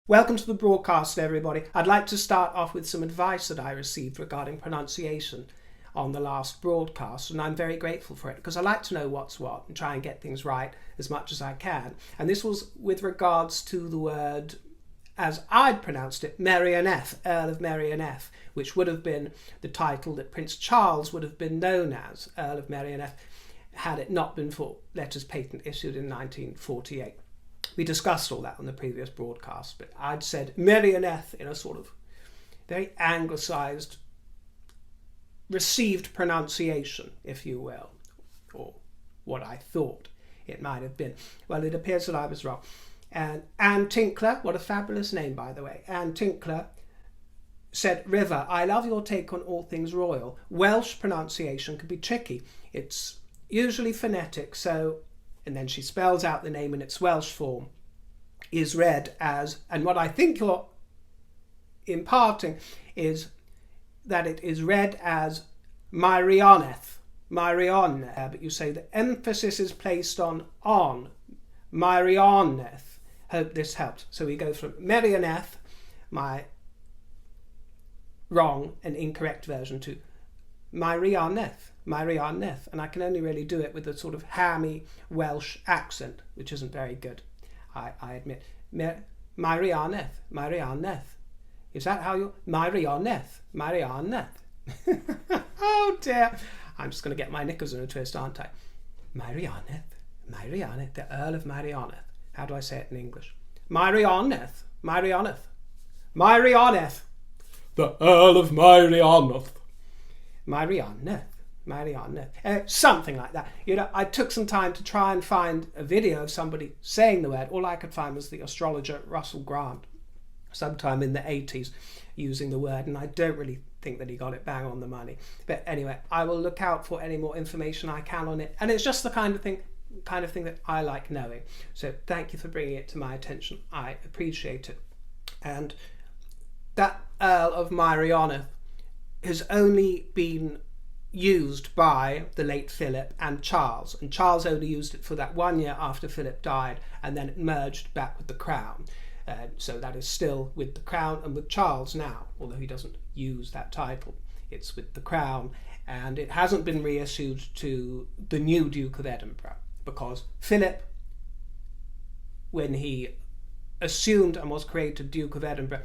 Welcome to the broadcast, everybody. I'd like to start off with some advice that I received regarding pronunciation on the last broadcast, and I'm very grateful for it because I like to know what's what and try and get things right as much as I can. And this was with regards to the word, as I'd pronounced it, Merioneth, Earl of Merioneth, which would have been the title that Prince Charles would have been known as, Earl of Merioneth, had it not been for letters patent issued in 1948. We discussed all that on the previous broadcast, but I'd said Merioneth in a sort of very anglicised, received pronunciation, if you will, or what I thought it might have been. Well, it appears that I was wrong. And Anne Tinkler, what a fabulous name, by the way, Anne Tinkler said, River, I love your take on all things royal. Welsh pronunciation can be tricky. It's usually phonetic, so... and then she spells out the name in its Welsh form, is read as, and what I think you're imparting is that it is read as Merioneth, but you say the emphasis is placed on, Merioneth. Hope this helps. So we go from Merioneth, my wrong and incorrect version, to Merioneth, and I can only really do it with a sort of hammy Welsh accent, which isn't very good, I admit. Merioneth. Is that how you... Merioneth. Oh dear. I'm just going to get my knickers in a twist, aren't I? Merioneth, the Earl of Merioneth. How do I say it in English? Merioneth. The Earl of Merioneth. Merioneth. Something like that. You know, I took some time to try and find a video of somebody saying the word. All I could find was the astrologer Russell Grant, sometime in the 80s, using the word, and I don't really think that he got it bang on the money. But anyway, I will look out for any more information I can on it, and it's just the kind of thing that I like knowing. So thank you for bringing it to my attention. I appreciate it. And that Earl of Merioneth has only been used by the late Philip and Charles only used it for that 1 year after Philip died, and then it merged back with the crown. So that is still with the crown and with Charles now, although he doesn't use that title. It's with the crown, and it hasn't been reissued to the new Duke of Edinburgh, because Philip, when he assumed and was created Duke of Edinburgh,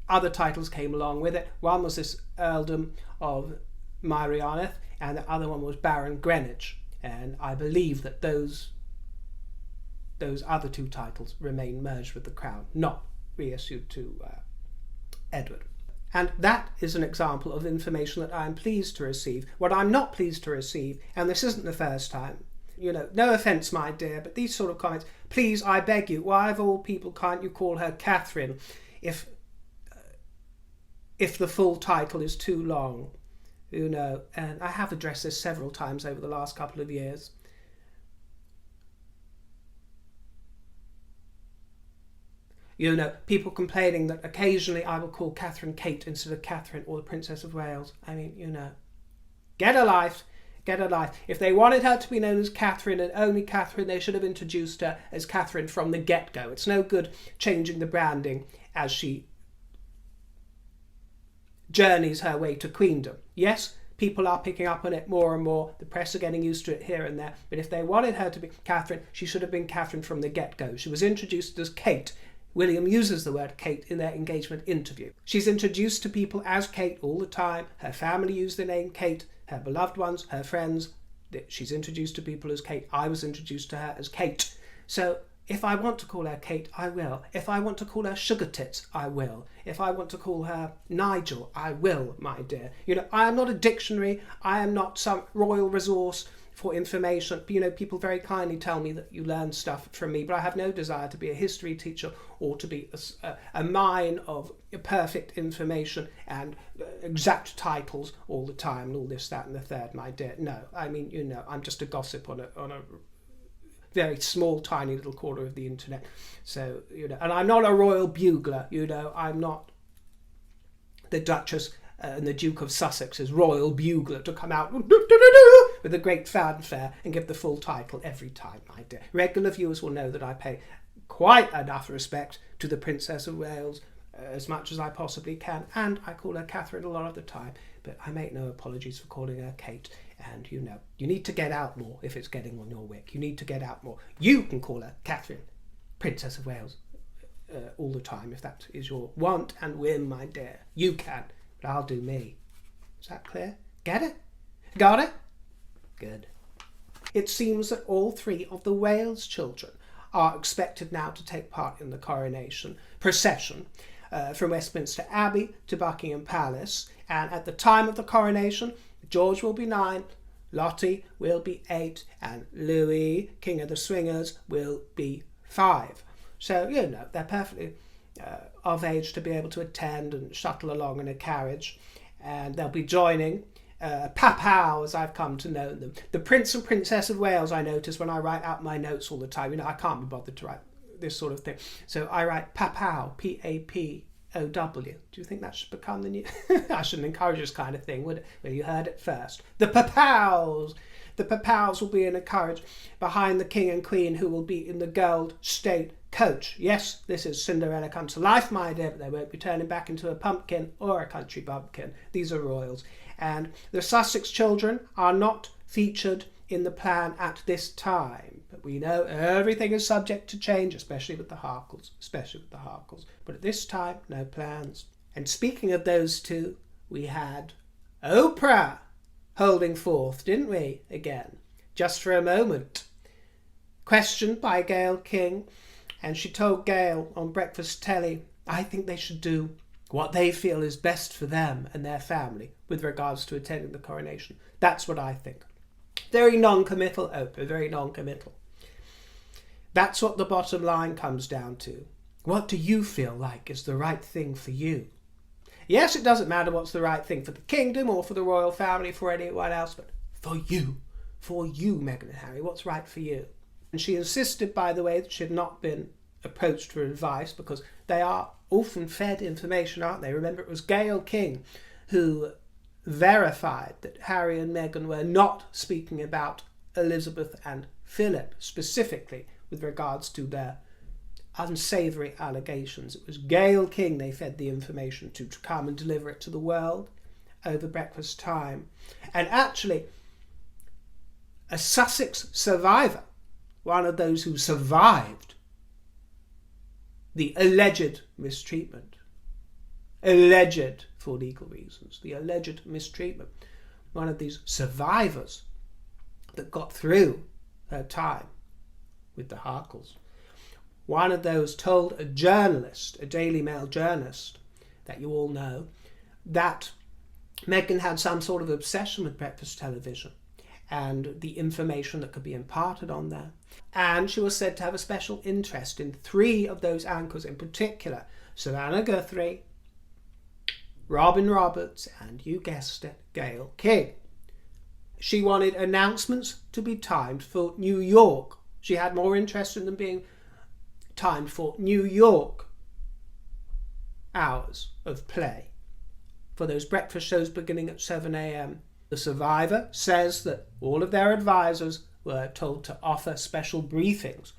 other titles came along with it. One was this earldom of Merioneth, and the other one was Baron Greenwich, and I believe that those other two titles remain merged with the crown, not reissued to Edward. And that is an example of information that I'm pleased to receive. What I'm not pleased to receive, and this isn't the first time, you know, no offence, my dear, but these sort of comments, please, I beg you, why of all people can't you call her Catherine if the full title is too long? You know, and I have addressed this several times over the last couple of years. You know, people complaining that occasionally I will call Catherine Kate instead of Catherine or the Princess of Wales. I mean, you know, get a life. If they wanted her to be known as Catherine and only Catherine, they should have introduced her as Catherine from the get-go. It's no good changing the branding as she journeys her way to queendom. Yes, people are picking up on it more and more. The press are getting used to it here and there. But if they wanted her to be Catherine, she should have been Catherine from the get-go. She was introduced as Kate. William uses the word Kate in their engagement interview. She's introduced to people as Kate all the time. Her family use the name Kate. Her beloved ones, her friends. She's introduced to people as Kate. I was introduced to her as Kate. So if I want to call her Kate, I will. If I want to call her Sugar Tits, I will. If I want to call her Nigel, I will, my dear. You know, I am not a dictionary. I am not some royal resource for information. You know, people very kindly tell me that you learn stuff from me, but I have no desire to be a history teacher or to be a mine of perfect information and exact titles all the time and all this, that and the third, my dear. No, I mean, you know, I'm just a gossip on a very small, tiny little corner of the internet. So, you know, and I'm not a royal bugler, you know, I'm not the Duchess and the Duke of Sussex's royal bugler to come out with a great fanfare and give the full title every time, my dear. Regular viewers will know that I pay quite enough respect to the Princess of Wales as much as I possibly can, and I call her Catherine a lot of the time, but I make no apologies for calling her Kate. And you need to get out more if it's getting on your wick. You need to get out more. You can call her Catherine, Princess of Wales, all the time if that is your want and whim, my dear. You can, but I'll do me. Is that clear? Get it? Got it? Good. It seems that all 3 of the Wales children are expected now to take part in the coronation procession from Westminster Abbey to Buckingham Palace, and at the time of the coronation, George will be 9, Lottie will be 8, and Louis, King of the Swingers, will be 5. So, they're perfectly of age to be able to attend and shuttle along in a carriage, and they'll be joining Papows, as I've come to know them. The Prince and Princess of Wales, I notice when I write out my notes all the time. I can't be bothered to write this sort of thing. So I write Papow, P-A-P-O-W. Do you think that should become the new... I shouldn't encourage this kind of thing, would it? Well, you heard it first. The Papows! The Papows will be in a carriage behind the King and Queen, who will be in the gold state coach. Yes, this is Cinderella come to life, my dear, but they won't be turning back into a pumpkin or a country bumpkin. These are royals. And the Sussex children are not featured in the plan at this time. But we know everything is subject to change, especially with the Harkles. But at this time, no plans. And speaking of those 2, we had Oprah holding forth, didn't we, again? Just for a moment. Questioned by Gayle King, and she told Gayle on breakfast telly, I think they should do what they feel is best for them and their family with regards to attending the coronation. That's what I think. Very non-committal, Oprah, very non-committal. That's what the bottom line comes down to. What do you feel like is the right thing for you? Yes, it doesn't matter what's the right thing for the kingdom or for the royal family, for anyone else, but for you, Meghan and Harry, what's right for you? And she insisted, by the way, that she had not been approached for advice, because they are often fed information, aren't they? Remember, it was Gayle King who verified that Harry and Meghan were not speaking about Elizabeth and Philip specifically with regards to their unsavoury allegations. It was Gayle King they fed the information to come and deliver it to the world over breakfast time. And actually, a Sussex survivor, one of those who survived the alleged mistreatment, alleged for legal reasons, the alleged mistreatment, one of these survivors that got through her time with the Harkles, one of those told a journalist, a Daily Mail journalist that you all know, that Meghan had some sort of obsession with breakfast television and the information that could be imparted on there. And she was said to have a special interest in 3 of those anchors in particular, Savannah Guthrie, Robin Roberts, and you guessed it, Gayle King. She wanted announcements to be timed for New York. She had more interest in them being timed for New York hours of play, for those breakfast shows beginning at 7 a.m. The Survivor says that all of their advisors were told to offer special briefings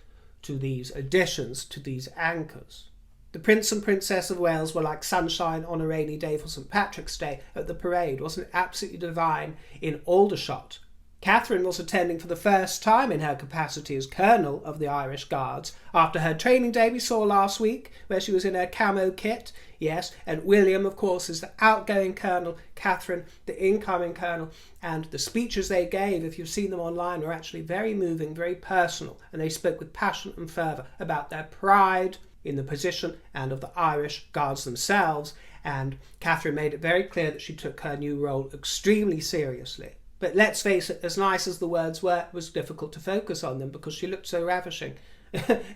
to these additions, to these anchors. The Prince and Princess of Wales were like sunshine on a rainy day for St. Patrick's Day at the parade. Wasn't it absolutely divine in Aldershot? Catherine was attending for the first time in her capacity as Colonel of the Irish Guards after her training day we saw last week, where she was in her camo kit. Yes, and William, of course, is the outgoing Colonel, Catherine, the incoming Colonel, and the speeches they gave, if you've seen them online, were actually very moving, very personal, and they spoke with passion and fervour about their pride in the position and of the Irish Guards themselves, and Catherine made it very clear that she took her new role extremely seriously. But let's face it, as nice as the words were, it was difficult to focus on them because she looked so ravishing.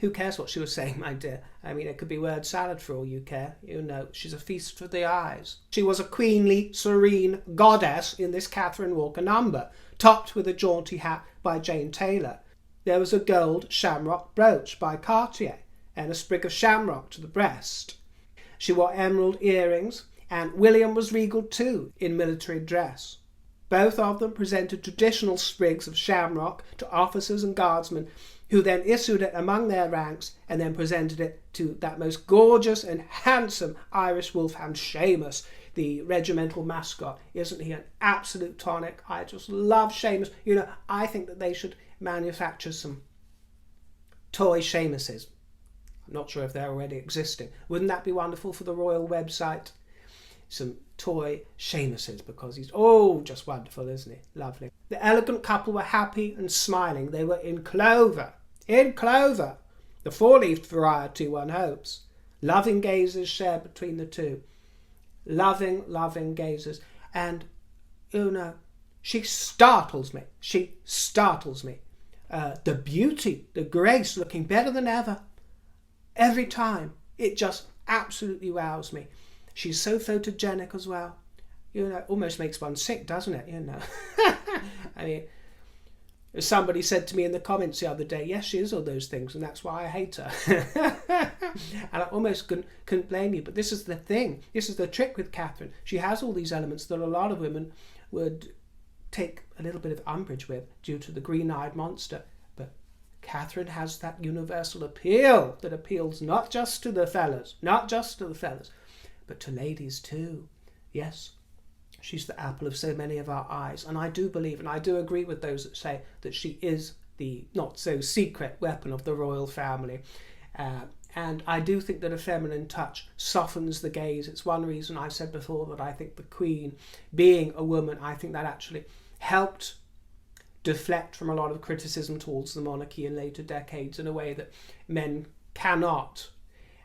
Who cares what she was saying, my dear? I mean, it could be word salad for all you care. You know, she's a feast for the eyes. She was a queenly, serene goddess in this Catherine Walker number, topped with a jaunty hat by Jane Taylor. There was a gold shamrock brooch by Cartier and a sprig of shamrock to the breast. She wore emerald earrings, and William was regal too, in military dress. Both of them presented traditional sprigs of shamrock to officers and guardsmen, who then issued it among their ranks and then presented it to that most gorgeous and handsome Irish wolfhound, Seamus, the regimental mascot. Isn't he an absolute tonic? I just love Seamus. You know, I think that they should manufacture some toy Seamuses. I'm not sure if they're already existing. Wouldn't that be wonderful for the royal website? Some toy Seamuses, because he's just wonderful, isn't he? Lovely. The elegant couple were happy and smiling. They were in clover. In clover. The four-leaved variety, one hopes. Loving gazes shared between the two. Loving, loving gazes. And, you know, she startles me. She startles me. The beauty, the grace, looking better than ever. Every time. It just absolutely wows me. She's so photogenic as well. You know, almost makes one sick, doesn't it? You know. I mean, somebody said to me in the comments the other day, yes, she is all those things, and that's why I hate her. And I almost couldn't blame you. But this is the thing. This is the trick with Catherine. She has all these elements that a lot of women would take a little bit of umbrage with due to the green-eyed monster. But Catherine has that universal appeal that appeals not just to the fellas, but to ladies too. Yes, she's the apple of so many of our eyes. And I do believe, and I do agree with those that say that she is the not-so-secret weapon of the royal family. And I do think that a feminine touch softens the gaze. It's one reason I said before that I think the Queen, being a woman, I think that actually helped deflect from a lot of criticism towards the monarchy in later decades in a way that men cannot.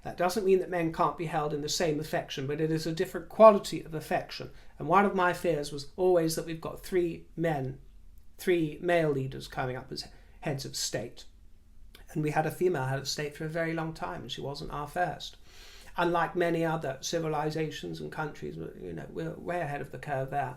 That doesn't mean that men can't be held in the same affection, but it is a different quality of affection. And one of my fears was always that we've got three male leaders coming up as heads of state. And we had a female head of state for a very long time, and she wasn't our first. Unlike many other civilizations and countries, you know, we're way ahead of the curve there.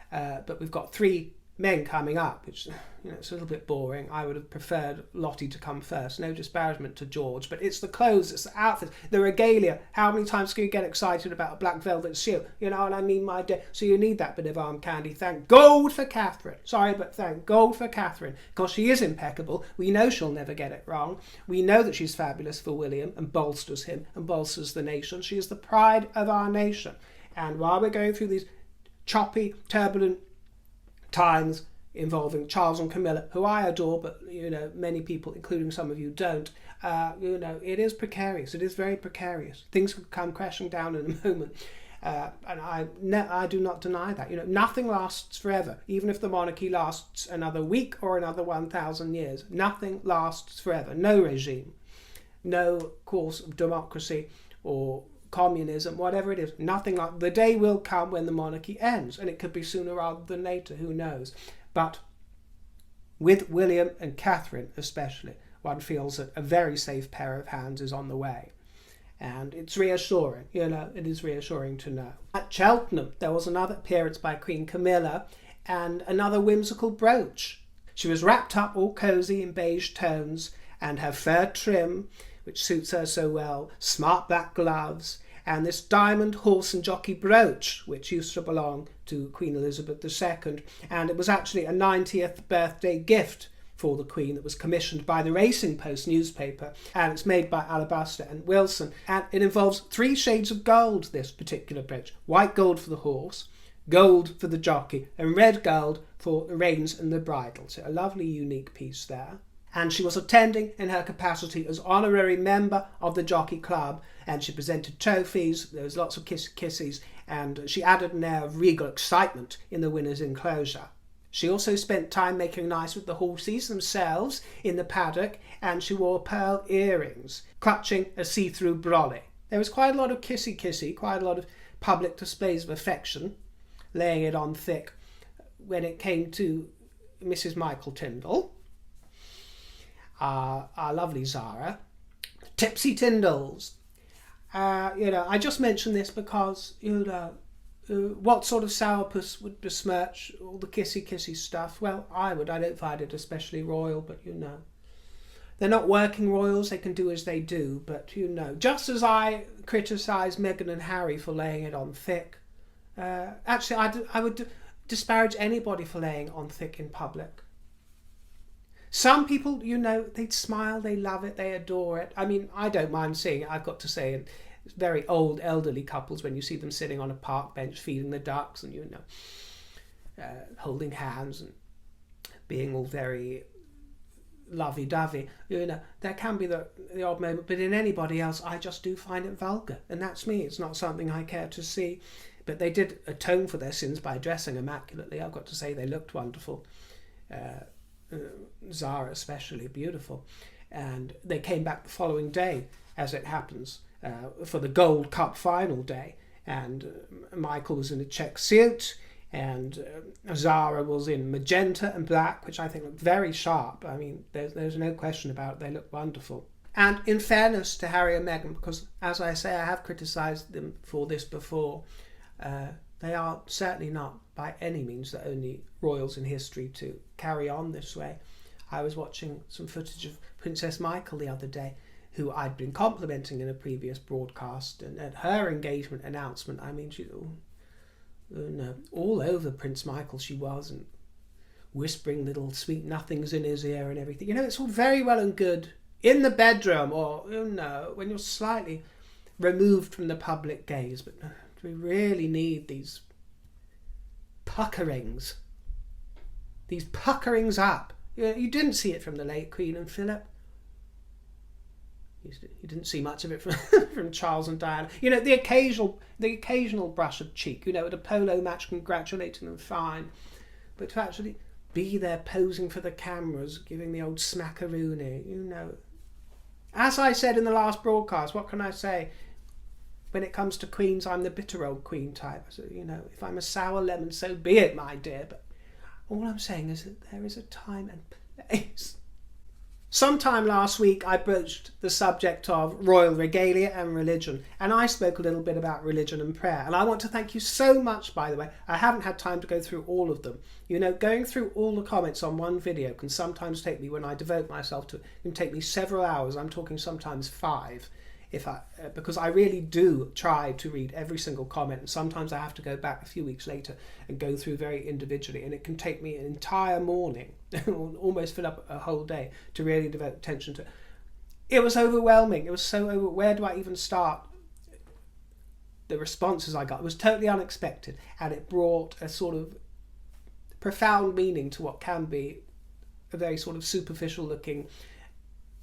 But we've got three men coming up, which, you know, it's a little bit boring. I would have preferred Lottie to come first. No disparagement to George, but it's the clothes, it's the outfits, the regalia. How many times can you get excited about a black velvet suit? You know what I mean, my dear? So you need that bit of arm candy. Thank gold for Catherine. Sorry, but thank gold for Catherine, because she is impeccable. We know she'll never get it wrong. We know that she's fabulous for William and bolsters him and bolsters the nation. She is the pride of our nation. And while we're going through these choppy, turbulent times involving Charles and Camilla, who I adore, but, you know, many people, including some of you, don't. You know, it is precarious. It is very precarious. Things could come crashing down in a moment. And I do not deny that. You know, nothing lasts forever. Even if the monarchy lasts another week or another 1,000 years, nothing lasts forever. No regime, no course of democracy or communism, whatever it is, nothing like the day will come when the monarchy ends, and it could be sooner rather than later, who knows. But with William and Catherine especially, one feels that a very safe pair of hands is on the way. And it's reassuring, you know, it is reassuring to know. At Cheltenham, there was another appearance by Queen Camilla and another whimsical brooch. She was wrapped up all cosy in beige tones, and her fur trim, which suits her so well, smart black gloves, and this diamond horse and jockey brooch, which used to belong to Queen Elizabeth II, and it was actually a 90th birthday gift for the Queen that was commissioned by the Racing Post newspaper, and it's made by Alabaster and Wilson, and it involves 3 shades of gold, this particular brooch. White gold for the horse, gold for the jockey, and red gold for the reins and the bridle. So a lovely unique piece there. And she was attending in her capacity as honorary member of the Jockey Club, and she presented trophies, there was lots of kisses, and she added an air of regal excitement in the winner's enclosure. She also spent time making nice with the horses themselves in the paddock, and she wore pearl earrings, clutching a see-through brolly. There was quite a lot of kissy, quite a lot of public displays of affection, laying it on thick when it came to Mrs. Michael Tindall, our lovely Zara, Tipsy Tindalls. You know, I just mention this because, you know, what sort of sourpuss would besmirch all the kissy stuff? Well, I would. I don't find it especially royal, but, you know, they're not working royals. They can do as they do, but, you know, just as I criticise Meghan and Harry for laying it on thick, actually, I would disparage anybody for laying on thick in public. Some people, they smile, they love it, they adore it. I mean, I don't mind seeing it, I've got to say. And very old elderly couples, when you see them sitting on a park bench feeding the ducks and, holding hands and being all very lovey-dovey, there can be the odd moment. But in anybody else, I just do find it vulgar. And that's me. It's not something I care to see. But they did atone for their sins by dressing immaculately. I've got to say, they looked wonderful. Zara especially, beautiful. And they came back the following day, as it happens, for the Gold Cup final day. And Michael was in a check suit, and Zara was in magenta and black, which I think looked very sharp. I mean, there's no question about it. They look wonderful. And in fairness to Harry and Meghan, because as I say, I have criticised them for this before, they are certainly not by any means the only royals in history to carry on this way. I was watching some footage of Princess Michael the other day, who I'd been complimenting in a previous broadcast, and at her engagement announcement, I mean, she all over Prince Michael she was, and whispering little sweet nothings in his ear and everything. It's all very well and good in the bedroom, or when you're slightly removed from the public gaze, but we really need these puckerings up. You didn't see it from the late Queen and Philip. You didn't see much of it from Charles and Diana. The occasional brush of cheek, at a polo match congratulating them, fine. But to actually be there posing for the cameras, giving the old smackaroony, As I said in the last broadcast, what can I say? When it comes to queens, I'm the bitter old queen type. So, if I'm a sour lemon, so be it, my dear. But all I'm saying is that there is a time and place. Sometime last week, I broached the subject of royal regalia and religion, and I spoke a little bit about religion and prayer. And I want to thank you so much, by the way. I haven't had time to go through all of them. Going through all the comments on one video can sometimes take me, when I devote myself to it, can take me several hours. I'm talking sometimes 5. Because I really do try to read every single comment, and sometimes I have to go back a few weeks later and go through very individually, and it can take me an entire morning, almost fill up a whole day, to really devote attention to it. It was overwhelming. It was so where do I even start? The responses I got was totally unexpected, and it brought a sort of profound meaning to what can be a very sort of superficial looking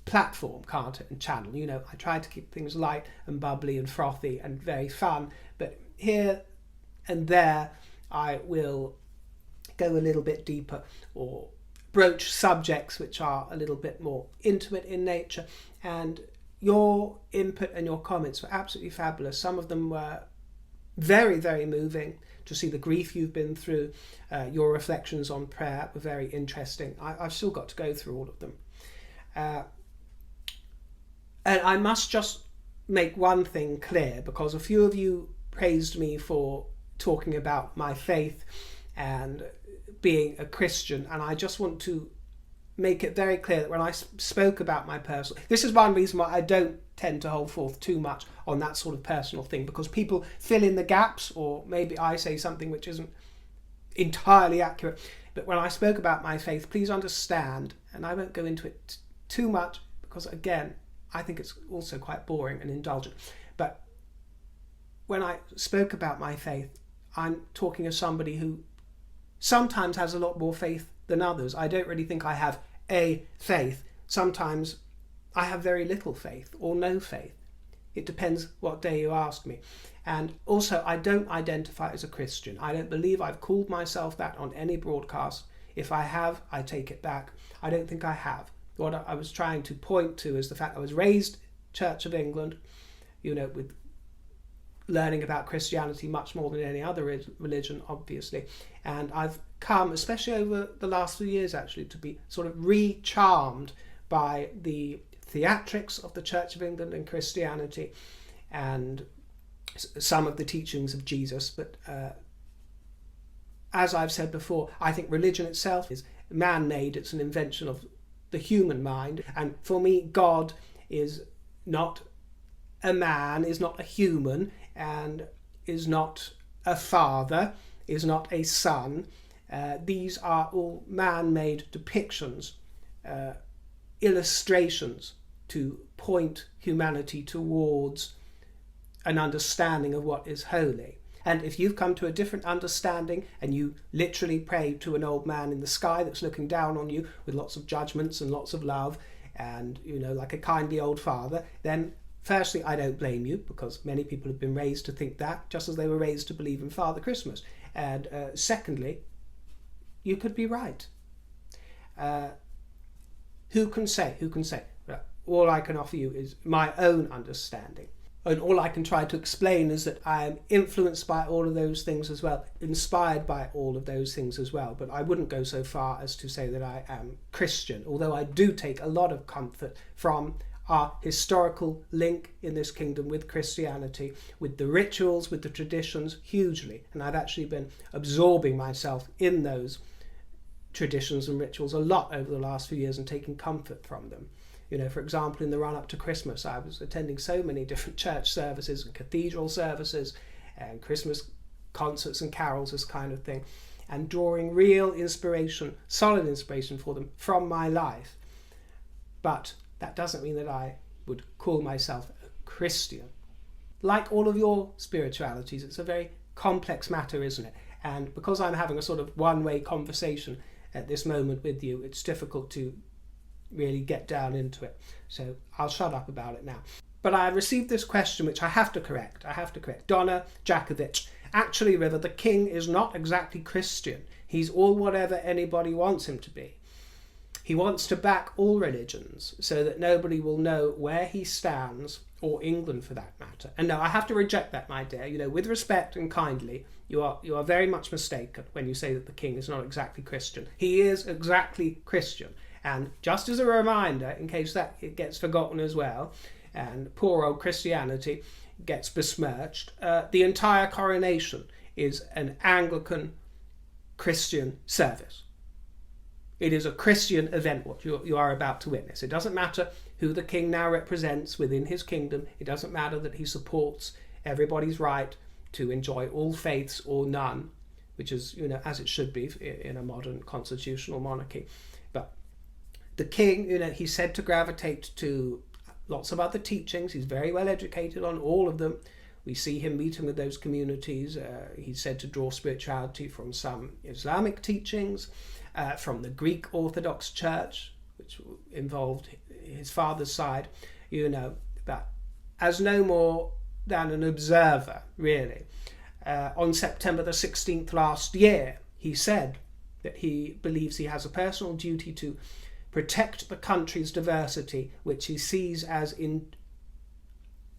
platform, can't it, and channel. I try to keep things light and bubbly and frothy and very fun, but here and there I will go a little bit deeper or broach subjects which are a little bit more intimate in nature. And your input and your comments were absolutely fabulous. Some of them were very, very moving, to see the grief you've been through. Your reflections on prayer were very interesting. I've still got to go through all of them. And I must just make one thing clear, because a few of you praised me for talking about my faith and being a Christian, and I just want to make it very clear that when I spoke about my personal... This is one reason why I don't tend to hold forth too much on that sort of personal thing, because people fill in the gaps, or maybe I say something which isn't entirely accurate. But when I spoke about my faith, please understand, and I won't go into it too much, because again, I think it's also quite boring and indulgent. But when I spoke about my faith, I'm talking as somebody who sometimes has a lot more faith than others. I don't really think I have a faith. Sometimes I have very little faith or no faith. It depends what day you ask me. And also, I don't identify as a Christian. I don't believe I've called myself that on any broadcast. If I have, I take it back. I don't think I have. What I was trying to point to is the fact I was raised Church of England, with learning about Christianity much more than any other religion, obviously. And I've come, especially over the last few years, actually, to be sort of re-charmed by the theatrics of the Church of England and Christianity, and some of the teachings of Jesus. But as I've said before, I think religion itself is man-made. It's an invention of the human mind, and for me, God is not a man, is not a human, and is not a father, is not a sun. These are all man-made depictions, illustrations to point humanity towards an understanding of what is holy. And if you've come to a different understanding and you literally pray to an old man in the sky that's looking down on you with lots of judgments and lots of love and, like a kindly old father, then firstly, I don't blame you, because many people have been raised to think that, just as they were raised to believe in Father Christmas. And secondly, you could be right. Who can say? All I can offer you is my own understanding. And all I can try to explain is that I am influenced by all of those things as well, inspired by all of those things as well. But I wouldn't go so far as to say that I am Christian, although I do take a lot of comfort from our historical link in this kingdom with Christianity, with the rituals, with the traditions, hugely. And I've actually been absorbing myself in those traditions and rituals a lot over the last few years and taking comfort from them. For example, in the run-up to Christmas, I was attending so many different church services and cathedral services and Christmas concerts and carols, this kind of thing, and drawing real inspiration, solid inspiration for them from my life. But that doesn't mean that I would call myself a Christian. Like all of your spiritualities, it's a very complex matter, isn't it? And because I'm having a sort of one-way conversation at this moment with you, it's difficult to really get down into it. So I'll shut up about it now. But I received this question which I have to correct. Donna Jakovic. Actually, River, the king is not exactly Christian. He's all whatever anybody wants him to be. He wants to back all religions so that nobody will know where he stands, or England for that matter. And no, I have to reject that, my dear. With respect and kindly, you are very much mistaken when you say that the king is not exactly Christian. He is exactly Christian. And just as a reminder, in case that it gets forgotten as well, and poor old Christianity gets besmirched, the entire coronation is an Anglican Christian service. It is a Christian event, what you are about to witness. It doesn't matter who the king now represents within his kingdom. It doesn't matter that he supports everybody's right to enjoy all faiths or none, which is, as it should be in a modern constitutional monarchy. But the king, he's said to gravitate to lots of other teachings. He's very well educated on all of them. We see him meeting with those communities. He's said to draw spirituality from some Islamic teachings, from the Greek Orthodox Church, which involved his father's side, but as no more than an observer, really. On September the 16th last year, he said that he believes he has a personal duty to protect the country's diversity, which he sees as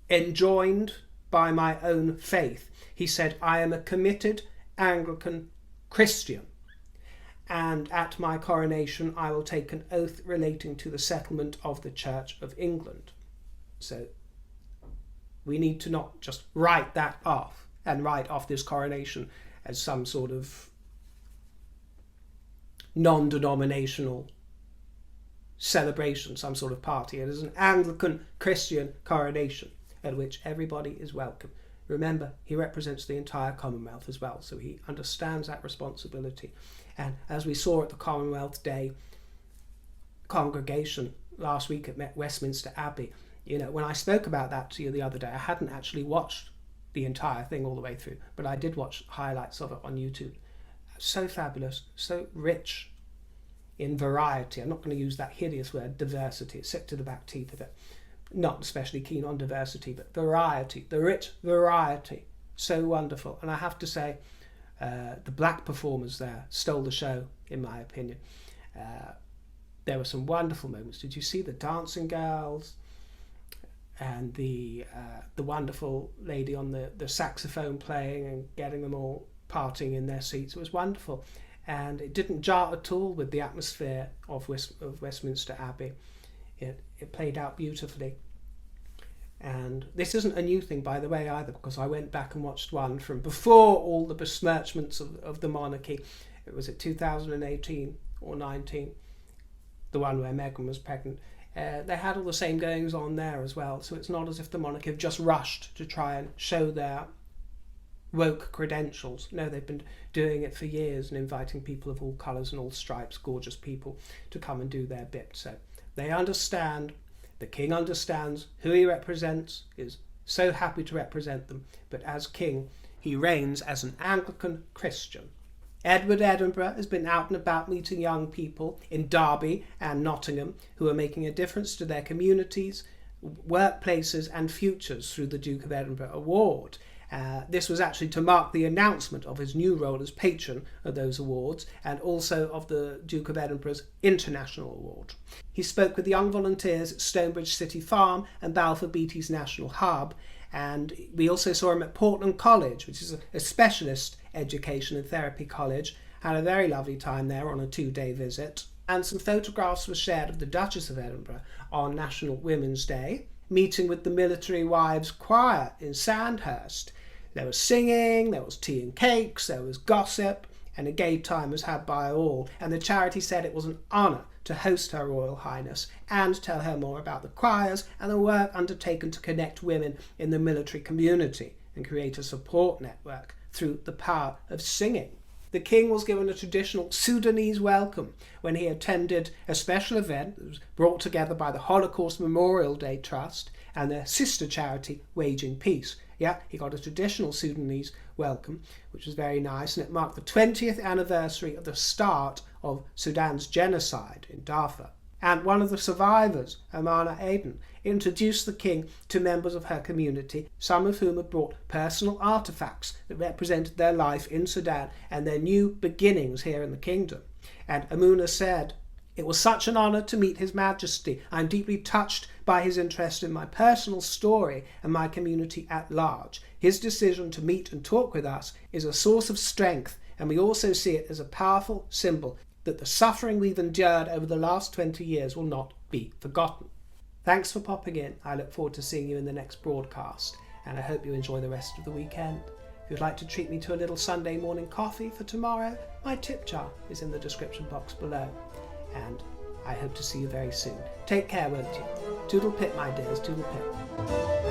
enjoined by my own faith. He said, I am a committed Anglican Christian, and at my coronation I will take an oath relating to the settlement of the Church of England. So we need to not just write that off and write off this coronation as some sort of non-denominational celebration, some sort of party. It is an Anglican Christian coronation at which everybody is welcome. Remember, he represents the entire Commonwealth as well, so he understands that responsibility. And as we saw at the Commonwealth Day congregation last week at Westminster Abbey, when I spoke about that to you the other day, I hadn't actually watched the entire thing all the way through, but I did watch highlights of it on YouTube. So fabulous, so rich in variety. I'm not going to use that hideous word, diversity. It's sick to the back teeth of it. Not especially keen on diversity, but variety, the rich variety. So wonderful. And I have to say, the black performers there stole the show, in my opinion. There were some wonderful moments. Did you see the dancing girls and the wonderful lady on the saxophone playing and getting them all partying in their seats? It was wonderful. And it didn't jar at all with the atmosphere of Westminster Abbey. It played out beautifully. And this isn't a new thing, by the way, either, because I went back and watched one from before all the besmirchments of the monarchy. It was at 2018 or 19, the one where Meghan was pregnant. They had all the same goings on there as well. So it's not as if the monarchy have just rushed to try and show their woke credentials. No, they've been doing it for years and inviting people of all colours and all stripes, gorgeous people, to come and do their bit. So they understand, the king understands who he represents, is so happy to represent them, but as king, he reigns as an Anglican Christian. Edward Edinburgh has been out and about meeting young people in Derby and Nottingham who are making a difference to their communities, workplaces and futures through the Duke of Edinburgh Award. This was actually to mark the announcement of his new role as patron of those awards and also of the Duke of Edinburgh's International Award. He spoke with young volunteers at Stonebridge City Farm and Balfour Beatty's National Hub, and we also saw him at Portland College, which is a specialist education and therapy college. Had a very lovely time there on a 2-day visit, and some photographs were shared of the Duchess of Edinburgh on National Women's Day, meeting with the Military Wives Choir in Sandhurst. There was singing, there was tea and cakes, there was gossip, and a gay time was had by all, and the charity said it was an honour to host Her Royal Highness and tell her more about the choirs and the work undertaken to connect women in the military community and create a support network through the power of singing. The king was given a traditional Sudanese welcome when he attended a special event that was brought together by the Holocaust Memorial Day Trust and their sister charity Waging Peace. Yeah, he got a traditional Sudanese welcome, which was very nice, and it marked the 20th anniversary of the start of Sudan's genocide in Darfur. And one of the survivors, Amana Aden, introduced the king to members of her community, some of whom had brought personal artefacts that represented their life in Sudan and their new beginnings here in the kingdom. And Amuna said, "It was such an honour to meet His Majesty. I am deeply touched by his interest in my personal story and my community at large. His decision to meet and talk with us is a source of strength, and we also see it as a powerful symbol that the suffering we've endured over the last 20 years will not be forgotten." Thanks for popping in. I look forward to seeing you in the next broadcast, and I hope you enjoy the rest of the weekend. If you'd like to treat me to a little Sunday morning coffee for tomorrow, my tip jar is in the description box below. And I hope to see you very soon. Take care, won't you? Toodle pip, my dears, toodle pip.